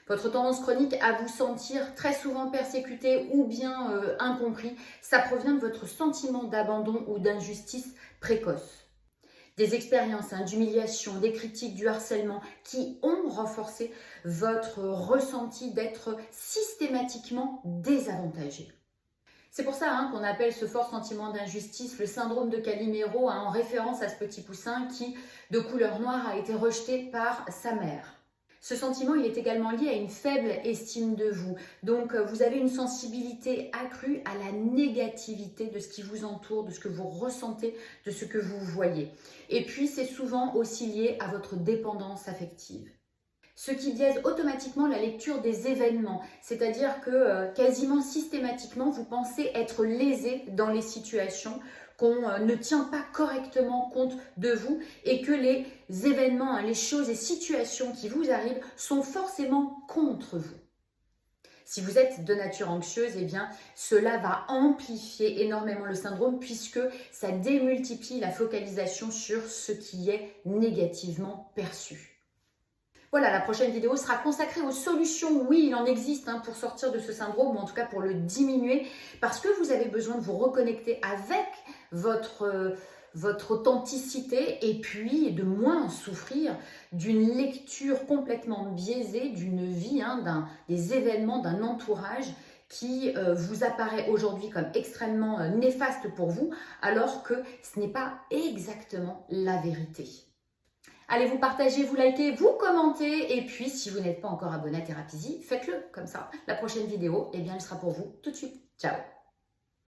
Votre tendance chronique à vous sentir très souvent persécuté ou bien incompris, ça provient de votre sentiment d'abandon ou d'injustice précoce. Des expériences d'humiliation, des critiques, du harcèlement qui ont renforcé votre ressenti d'être systématiquement désavantagé. C'est pour ça qu'on appelle ce fort sentiment d'injustice le syndrome de Calimero, en référence à ce petit poussin qui, de couleur noire, a été rejeté par sa mère. Ce sentiment, il est également lié à une faible estime de vous. Donc, vous avez une sensibilité accrue à la négativité de ce qui vous entoure, de ce que vous ressentez, de ce que vous voyez. Et puis, c'est souvent aussi lié à votre dépendance affective. Ce qui biaise automatiquement la lecture des événements, c'est-à-dire que quasiment systématiquement, vous pensez être lésé dans les situations, qu'on ne tient pas correctement compte de vous et que les événements, les choses et situations qui vous arrivent sont forcément contre vous. Si vous êtes de nature anxieuse, eh bien, cela va amplifier énormément le syndrome puisque ça démultiplie la focalisation sur ce qui est négativement perçu. Voilà, la prochaine vidéo sera consacrée aux solutions. Oui, il en existe pour sortir de ce syndrome, ou en tout cas pour le diminuer, parce que vous avez besoin de vous reconnecter avec votre authenticité et puis de moins souffrir d'une lecture complètement biaisée d'une vie, des événements, d'un entourage qui vous apparaît aujourd'hui comme extrêmement néfaste pour vous, alors que ce n'est pas exactement la vérité. Allez, vous partagez, vous likez, vous commentez. Et puis, si vous n'êtes pas encore abonné à Thérapie, faites-le comme ça. La prochaine vidéo, eh bien, elle sera pour vous tout de suite. Ciao!